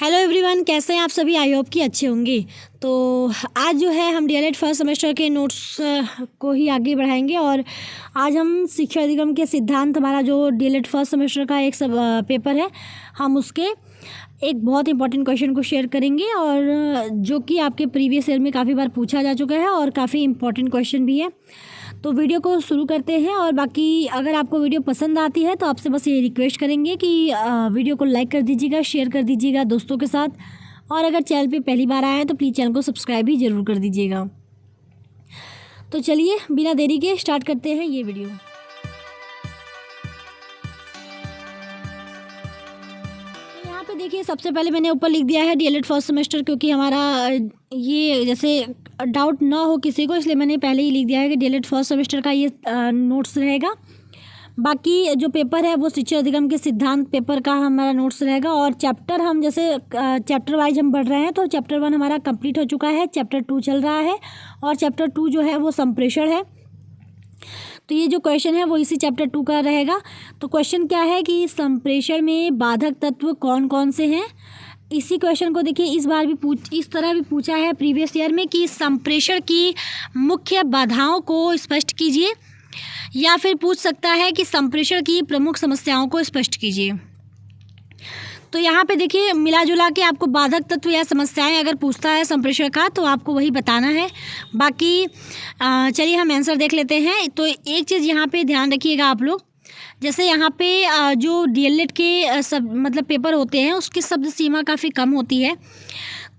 Hello everyone, कैसे हैं आप सभी। आई होप कि अच्छे होंगे। तो आज जो है हम डीएलएड फर्स्ट सेमेस्टर के नोट्स को ही आगे बढ़ाएंगे और आज हम शिक्षा अधिगम के सिद्धांत, हमारा जो डीएलएड फर्स्ट सेमेस्टर का एक पेपर है, हम उसके एक बहुत इंपॉर्टेंट क्वेश्चन को शेयर करेंगे और जो कि आपके प्रीवियस ईयर में काफ़ी बार पूछा जा चुका है और काफ़ी इंपॉर्टेंट क्वेश्चन भी है। तो वीडियो को शुरू करते हैं। और बाकी अगर आपको वीडियो पसंद आती है तो आपसे बस ये रिक्वेस्ट करेंगे कि वीडियो को लाइक कर दीजिएगा, शेयर कर दीजिएगा दोस्तों के साथ, और अगर चैनल पे पहली बार आया है तो प्लीज़ चैनल को सब्सक्राइब भी ज़रूर कर दीजिएगा। तो चलिए बिना देरी के स्टार्ट करते हैं ये वीडियो। तो यहाँ पे देखिए, सबसे पहले मैंने ऊपर लिख दिया है डीएलएड फर्स्ट सेमेस्टर, क्योंकि हमारा ये जैसे डाउट ना हो किसी को, इसलिए मैंने पहले ही लिख दिया है कि डीएलएड फर्स्ट सेमेस्टर का ये नोट्स रहेगा। बाकी जो पेपर है वो शिक्षा अधिगम के सिद्धांत पेपर का हमारा नोट्स रहेगा। और चैप्टर हम जैसे चैप्टर वाइज हम बढ़ रहे हैं, तो चैप्टर 1 हमारा कंप्लीट हो चुका है, चैप्टर 2 चल रहा है और चैप्टर 2 जो है वो संप्रेषण है। तो ये जो क्वेश्चन है वो इसी चैप्टर 2 का रहेगा। तो क्वेश्चन क्या है कि संप्रेषण में बाधक तत्व कौन कौन से हैं। इसी क्वेश्चन को देखिए इस बार भी इस तरह भी पूछा है प्रीवियस ईयर में कि संप्रेषण की मुख्य बाधाओं को स्पष्ट कीजिए, या फिर पूछ सकता है कि संप्रेषण की प्रमुख समस्याओं को स्पष्ट कीजिए। तो यहाँ पे देखिए मिला जुला के आपको बाधक तत्व या समस्याएं अगर पूछता है संप्रेषण का तो आपको वही बताना है। बाकी चलिए हम आंसर देख लेते हैं। तो एक चीज़ यहाँ पे ध्यान रखिएगा आप लोग, जैसे यहाँ पे जो डीएलएड के मतलब पेपर होते हैं उसकी शब्द सीमा काफ़ी कम होती है।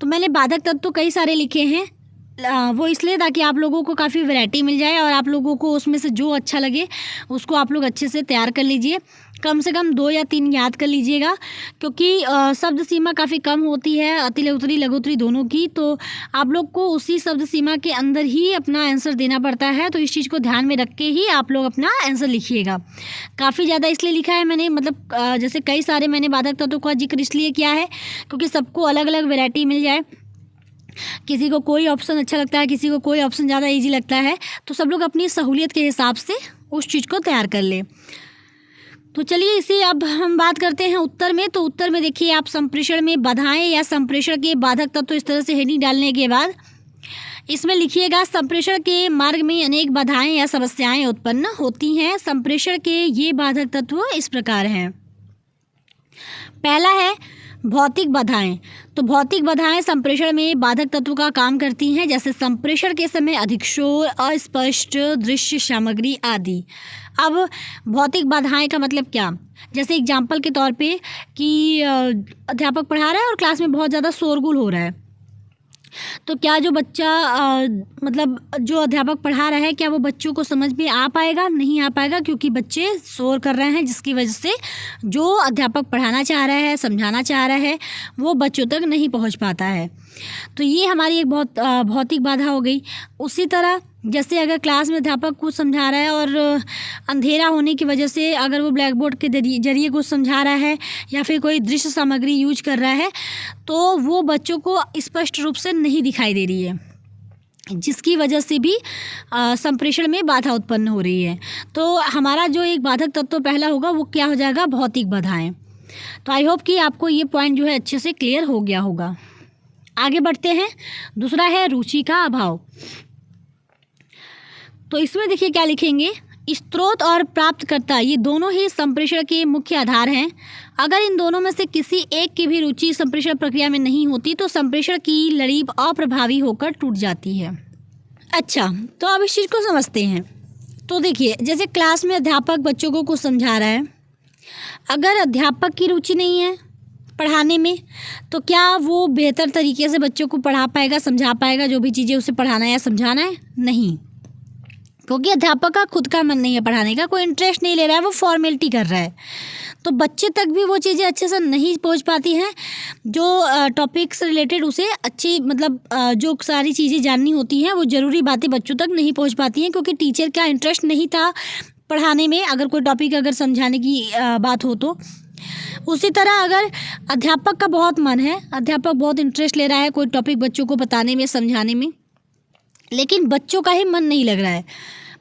तो मैंने बाधक तत्व तो कई सारे लिखे हैं, वो इसलिए ताकि आप लोगों को काफ़ी वैरायटी मिल जाए और आप लोगों को उसमें से जो अच्छा लगे उसको आप लोग अच्छे से तैयार कर लीजिए। कम से कम 2 या 3 याद कर लीजिएगा, क्योंकि शब्द सीमा काफ़ी कम होती है, अति उत्तरी लघु उत्तरी दोनों की। तो आप लोग को उसी शब्द सीमा के अंदर ही अपना आंसर देना पड़ता है। तो इस चीज़ को ध्यान में रख के ही आप लोग अपना आंसर लिखिएगा। काफ़ी ज़्यादा इसलिए लिखा है मैंने, मतलब जैसे कई सारे मैंने बाधक तत्वों का जिक्र इसलिए किया है क्योंकि सबको अलग अलग वैरायटी मिल जाए। किसी को कोई ऑप्शन अच्छा लगता है, किसी को कोई ऑप्शन ज़्यादा इजी लगता है, तो सब लोग अपनी सहूलियत के हिसाब से उस चीज़ को तैयार कर ले। तो चलिए इसी अब हम बात करते हैं उत्तर में। तो उत्तर में देखिए आप संप्रेषण में बाधाएं या संप्रेषण के बाधक तत्व, तो इस तरह से हेडिंग डालने के बाद इसमें लिखिएगा संप्रेषण के मार्ग में अनेक बाधाएं या समस्याएं उत्पन्न होती हैं। संप्रेषण के ये बाधक तत्व इस प्रकार हैं। पहला है भौतिक बाधाएं। तो भौतिक बाधाएं संप्रेषण में बाधक तत्व का काम करती हैं, जैसे संप्रेषण के समय अधिक शोर, अस्पष्ट दृश्य सामग्री आदि। अब भौतिक बाधाएं का मतलब क्या, जैसे एग्जाम्पल के तौर पे कि अध्यापक पढ़ा रहा है और क्लास में बहुत ज़्यादा शोरगुल हो रहा है, तो क्या जो बच्चा मतलब जो अध्यापक पढ़ा रहा है क्या वो बच्चों को समझ में आ पाएगा? नहीं आ पाएगा, क्योंकि बच्चे शोर कर रहे हैं, जिसकी वजह से जो अध्यापक पढ़ाना चाह रहा है, समझाना चाह रहा है, वो बच्चों तक नहीं पहुंच पाता है। तो ये हमारी एक बहुत भौतिक बाधा हो गई। उसी तरह जैसे अगर क्लास में अध्यापक कुछ समझा रहा है और अंधेरा होने की वजह से अगर वो ब्लैक बोर्ड के जरिए कुछ समझा रहा है या फिर कोई दृश्य सामग्री यूज कर रहा है, तो वो बच्चों को स्पष्ट रूप से नहीं दिखाई दे रही है, जिसकी वजह से भी संप्रेषण में बाधा उत्पन्न हो रही है। तो हमारा जो एक बाधक तत्व पहला होगा वो क्या हो जाएगा, भौतिक बाधाएं। तो आई होप कि आपको ये पॉइंट जो है अच्छे से क्लियर हो गया होगा। आगे बढ़ते हैं। दूसरा है रुचि का अभाव। तो इसमें देखिए क्या लिखेंगे, स्रोत और प्राप्तकर्ता ये दोनों ही संप्रेषण के मुख्य आधार हैं। अगर इन दोनों में से किसी एक की भी रुचि संप्रेषण प्रक्रिया में नहीं होती तो संप्रेषण की लड़ी अप्रभावी होकर टूट जाती है। अच्छा, तो अब इस चीज़ को समझते हैं। तो देखिए जैसे क्लास में अध्यापक बच्चों को कुछ समझा रहा है, अगर अध्यापक की रुचि नहीं है पढ़ाने में तो क्या वो बेहतर तरीके से बच्चों को पढ़ा पाएगा, समझा पाएगा जो भी चीज़ें उसे पढ़ाना है या समझाना है? नहीं, क्योंकि अध्यापक का खुद का मन नहीं है पढ़ाने का, कोई इंटरेस्ट नहीं ले रहा है, वो फॉर्मेलिटी कर रहा है। तो बच्चे तक भी वो चीज़ें अच्छे से नहीं पहुंच पाती हैं जो टॉपिक्स रिलेटेड उसे अच्छी मतलब जो सारी चीज़ें जाननी होती हैं वो ज़रूरी बातें बच्चों तक नहीं पहुंच पाती हैं, क्योंकि टीचर का इंटरेस्ट नहीं था पढ़ाने में, अगर कोई टॉपिक अगर समझाने की बात हो तो। उसी तरह अगर अध्यापक का बहुत मन है, अध्यापक बहुत इंटरेस्ट ले रहा है कोई टॉपिक बच्चों को बताने में, समझाने में, लेकिन बच्चों का ही मन नहीं लग रहा है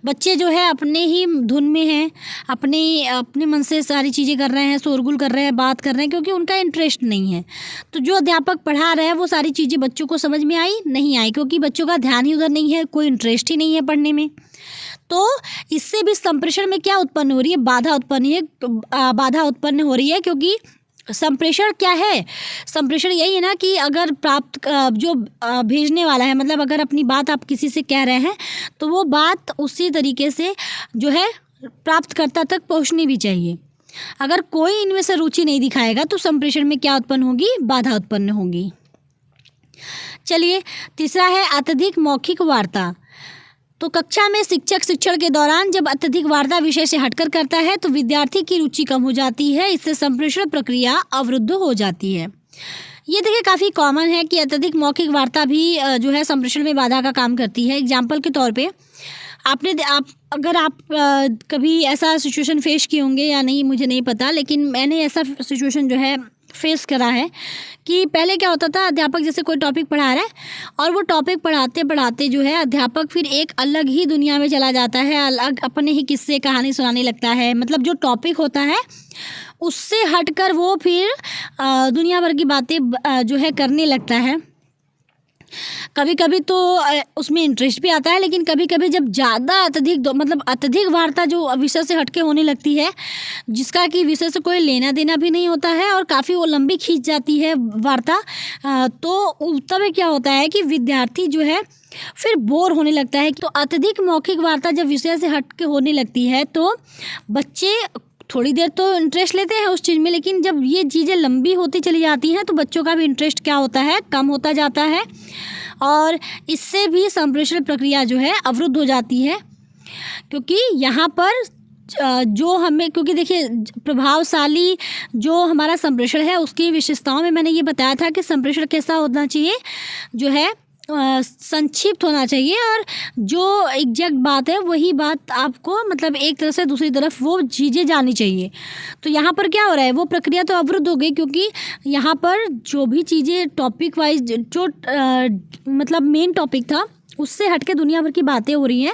बच्चे जो है अपने ही धुन में हैं, अपने मन से सारी चीज़ें कर रहे हैं, शोरगुल कर रहे हैं, बात कर रहे हैं, क्योंकि उनका इंटरेस्ट नहीं है। तो जो अध्यापक पढ़ा रहा है वो सारी चीज़ें बच्चों को समझ में आई नहीं आई, क्योंकि बच्चों का ध्यान ही उधर नहीं है, कोई इंटरेस्ट ही नहीं है पढ़ने में। तो इससे भी संप्रेषण में क्या उत्पन्न हो रही है, बाधा उत्पन्न हो रही है। क्योंकि संप्रेषण क्या है, संप्रेषण यही है ना कि अगर जो भेजने वाला है, मतलब अगर अपनी बात आप किसी से कह रहे हैं तो वो बात उसी तरीके से जो है प्राप्तकर्ता तक पहुंचनी भी चाहिए। अगर कोई इनमें से रुचि नहीं दिखाएगा तो संप्रेषण में क्या उत्पन्न होगी, बाधा उत्पन्न होगी। चलिए, तीसरा है अत्यधिक मौखिक वार्ता। तो कक्षा में शिक्षक शिक्षण के दौरान जब अत्यधिक वार्ता विषय से हटकर करता है तो विद्यार्थी की रुचि कम हो जाती है, इससे संप्रेषण प्रक्रिया अवरुद्ध हो जाती है। ये देखिए काफ़ी कॉमन है कि अत्यधिक मौखिक वार्ता भी जो है संप्रेषण में बाधा का काम करती है। एग्जाम्पल के तौर पे अगर आप कभी ऐसा सिचुएशन फेस किए होंगे या नहीं मुझे नहीं पता, लेकिन मैंने ऐसा सिचुएशन जो है फेस करा है कि पहले क्या होता था, अध्यापक जैसे कोई टॉपिक पढ़ा रहा है और वो टॉपिक पढ़ाते पढ़ाते जो है अध्यापक फिर एक अलग ही दुनिया में चला जाता है, अलग अपने ही किस्से कहानी सुनाने लगता है। मतलब जो टॉपिक होता है उससे हटकर वो फिर दुनिया भर की बातें जो है करने लगता है। कभी कभी तो उसमें इंटरेस्ट भी आता है, लेकिन कभी कभी जब ज़्यादा अत्यधिक वार्ता जो विषय से हटके होने लगती है, जिसका कि विषय से कोई लेना देना भी नहीं होता है और काफ़ी वो लंबी खींच जाती है वार्ता, तो तब क्या होता है कि विद्यार्थी जो है फिर बोर होने लगता है। तो अत्यधिक मौखिक वार्ता जब विषय से हटके होने लगती है तो बच्चे थोड़ी देर तो इंटरेस्ट लेते हैं उस चीज़ में, लेकिन जब ये चीज़ें लंबी होती चली जाती हैं तो बच्चों का भी इंटरेस्ट क्या होता है, कम होता जाता है और इससे भी संप्रेषण प्रक्रिया जो है अवरुद्ध हो जाती है। क्योंकि यहाँ पर क्योंकि देखिए प्रभावशाली जो हमारा संप्रेषण है उसकी विशेषताओं में मैंने ये बताया था कि संप्रेषण कैसा होना चाहिए, जो है संक्षिप्त होना चाहिए और जो एग्जैक्ट बात है वही बात आपको मतलब एक तरफ से दूसरी तरफ वो चीज़ें जानी चाहिए। तो यहाँ पर क्या हो रहा है, वो प्रक्रिया तो अवरुद्ध हो गई, क्योंकि यहाँ पर जो भी चीज़ें टॉपिक वाइज जो मतलब मेन टॉपिक था उससे हटके दुनिया भर की बातें हो रही हैं,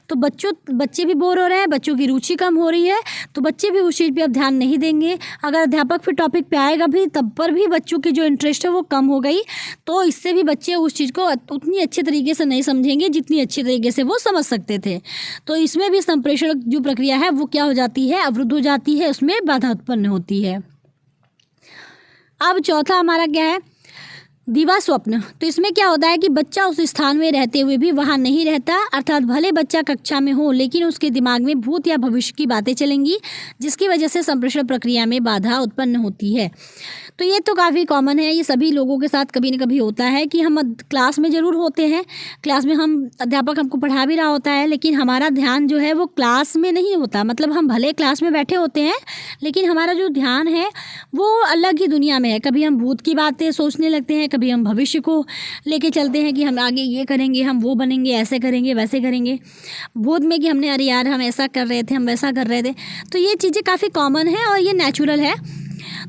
तो बच्चे भी बोर हो रहे हैं, बच्चों की रुचि कम हो रही है, तो बच्चे भी उस चीज़ पे अब ध्यान नहीं देंगे। अगर अध्यापक फिर टॉपिक पे आएगा भी तब पर भी बच्चों की जो इंटरेस्ट है वो कम हो गई, तो इससे भी बच्चे उस चीज़ को उतनी अच्छे तरीके से नहीं समझेंगे जितनी अच्छी तरीके से वो समझ सकते थे। तो इसमें भी संप्रेषण जो प्रक्रिया है वो क्या हो जाती है, अवरुद्ध हो जाती है, उसमें बाधा उत्पन्न होती है। अब चौथा हमारा क्या है, दिवा स्वप्न। तो इसमें क्या होता है कि बच्चा उस स्थान में रहते हुए भी वहाँ नहीं रहता, अर्थात भले बच्चा कक्षा में हो लेकिन उसके दिमाग में भूत या भविष्य की बातें चलेंगी, जिसकी वजह से संप्रेषण प्रक्रिया में बाधा उत्पन्न होती है। तो ये तो काफ़ी कॉमन है, ये सभी लोगों के साथ कभी न कभी होता है कि हम क्लास में ज़रूर होते हैं, क्लास में हम अध्यापक हमको पढ़ा भी रहा होता है, लेकिन हमारा ध्यान जो है वो क्लास में नहीं होता। मतलब हम भले क्लास में बैठे होते हैं लेकिन हमारा जो ध्यान है वो अलग ही दुनिया में है। कभी हम भूत की बातें सोचने लगते हैं, कभी हम भविष्य को लेके चलते हैं कि हम आगे ये करेंगे, हम वो बनेंगे, ऐसे करेंगे, वैसे करेंगे। भूत में कि हमने अरे यार हम ऐसा कर रहे थे, हम वैसा कर रहे थे। तो ये चीज़ें काफ़ी कॉमन है और ये नेचुरल है।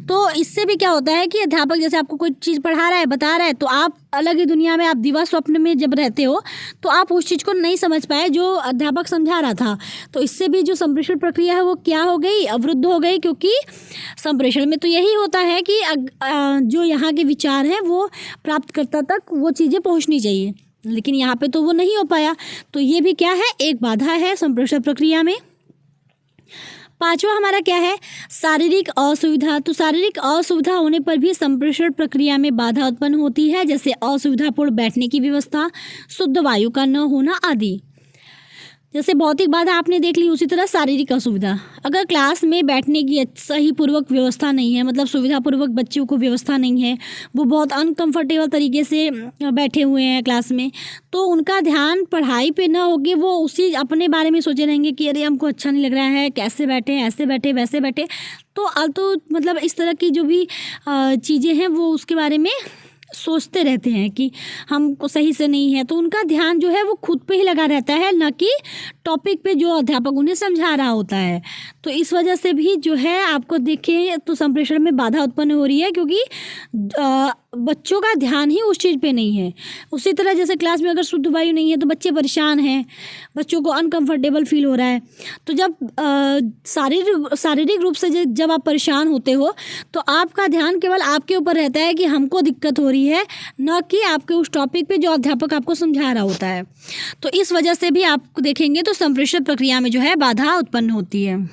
तो इससे भी क्या होता है कि अध्यापक जैसे आपको कोई चीज़ पढ़ा रहा है, बता रहा है, तो आप अलग ही दुनिया में, आप दिवा स्वप्न में जब रहते हो तो आप उस चीज़ को नहीं समझ पाए जो अध्यापक समझा रहा था। तो इससे भी जो संप्रेषण प्रक्रिया है वो क्या हो गई, अवरुद्ध हो गई। क्योंकि संप्रेषण में तो यही होता है कि जो यहाँ के विचार हैं वो प्राप्तकर्ता तक वो चीज़ें पहुँचनी चाहिए, लेकिन यहाँ पे तो वो नहीं हो पाया। तो ये भी क्या है, एक बाधा है संप्रेषण प्रक्रिया में। पांचवा हमारा क्या है, शारीरिक असुविधा। तो शारीरिक असुविधा होने पर भी संप्रेषण प्रक्रिया में बाधा उत्पन्न होती है, जैसे असुविधापूर्ण बैठने की व्यवस्था, शुद्ध वायु का न होना आदि। जैसे भौतिक बाधा आपने देख ली, उसी तरह शारीरिक असुविधा। अगर क्लास में बैठने की सही पूर्वक व्यवस्था नहीं है, मतलब सुविधापूर्वक बच्चों को व्यवस्था नहीं है, वो बहुत अनकंफर्टेबल तरीके से बैठे हुए हैं क्लास में, तो उनका ध्यान पढ़ाई पे ना होके वो उसी अपने बारे में सोचे रहेंगे कि अरे हमको अच्छा नहीं लग रहा है, कैसे बैठे, ऐसे बैठे, वैसे बैठे। तो मतलब इस तरह की जो भी चीज़ें हैं वो उसके बारे में सोचते रहते हैं कि हमको सही से नहीं है। तो उनका ध्यान जो है वो खुद पे ही लगा रहता है, ना कि टॉपिक पे जो अध्यापक उन्हें समझा रहा होता है। तो इस वजह से भी जो है आपको देखें तो संप्रेषण में बाधा उत्पन्न हो रही है, क्योंकि बच्चों का ध्यान ही उस चीज़ पे नहीं है। उसी तरह जैसे क्लास में अगर शुद्ध वायु नहीं है तो बच्चे परेशान हैं, बच्चों को अनकंफर्टेबल फील हो रहा है। तो जब शारीरिक रूप से जब आप परेशान होते हो तो आपका ध्यान केवल आपके ऊपर रहता है कि हमको दिक्कत हो रही है, न कि आपके उस टॉपिक पे जो अध्यापक आपको समझा रहा होता है। तो इस वजह से भी आप देखेंगे तो संप्रेषण प्रक्रिया में जो है बाधा उत्पन्न होती है।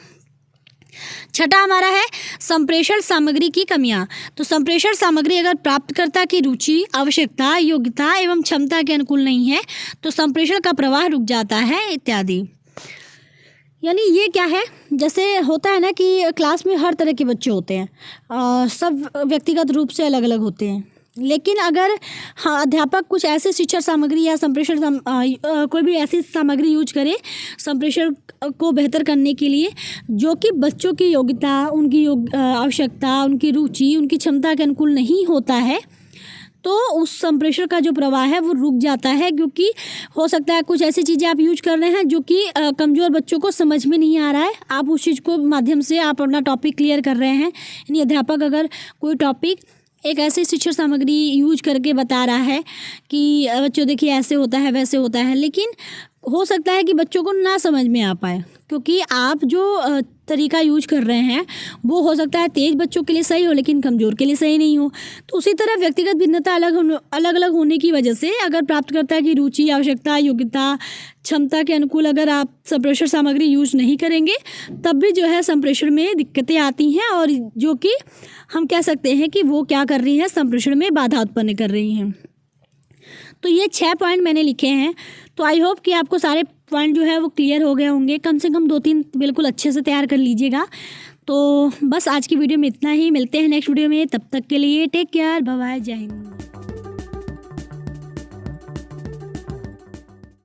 छठा हमारा है संप्रेषण सामग्री की कमियां। तो संप्रेषण सामग्री अगर प्राप्तकर्ता की रुचि, आवश्यकता, योग्यता एवं क्षमता के अनुकूल नहीं है तो संप्रेषण का प्रवाह रुक जाता है इत्यादि। यानी ये क्या है, जैसे होता है ना कि क्लास में हर तरह के बच्चे होते हैं, सब व्यक्तिगत रूप से अलग अलग होते हैं, लेकिन अगर अध्यापक कुछ ऐसे शिक्षण सामग्री या संप्रेषण कोई भी ऐसी सामग्री यूज करे संप्रेषण को बेहतर करने के लिए जो कि बच्चों की योग्यता, उनकी आवश्यकता, उनकी रुचि, उनकी क्षमता के अनुकूल नहीं होता है, तो उस संप्रेषण का जो प्रवाह है वो रुक जाता है। क्योंकि हो सकता है कुछ ऐसी चीज़ें आप यूज कर रहे हैं जो कि कमज़ोर बच्चों को समझ में नहीं आ रहा है, आप उस चीज़ को माध्यम से आप अपना टॉपिक क्लियर कर रहे हैं। यानी अध्यापक अगर कोई टॉपिक एक ऐसी शिक्षण सामग्री यूज करके बता रहा है कि बच्चों देखिए ऐसे होता है वैसे होता है, लेकिन हो सकता है कि बच्चों को ना समझ में आ पाए, क्योंकि आप जो तरीका यूज कर रहे हैं वो हो सकता है तेज बच्चों के लिए सही हो लेकिन कमज़ोर के लिए सही नहीं हो। तो उसी तरह व्यक्तिगत भिन्नता अलग अलग होने की वजह से अगर प्राप्तकर्ता की रुचि, आवश्यकता, योग्यता, क्षमता के अनुकूल अगर आप संप्रेषण सामग्री यूज नहीं करेंगे तब भी जो है संप्रेषण में दिक्कतें आती हैं, और जो कि हम कह सकते हैं कि वो क्या कर रही हैं, संप्रेषण में बाधा उत्पन्न कर रही हैं। तो ये 6 पॉइंट मैंने लिखे हैं। तो आई होप कि आपको सारे पॉइंट जो है वो क्लियर हो गए होंगे, कम से कम 2-3 बिल्कुल अच्छे से तैयार कर लीजिएगा। तो बस आज की वीडियो में इतना ही, मिलते हैं नेक्स्ट वीडियो में, तब तक के लिए टेक केयर, बाय बाय, जय हिंद।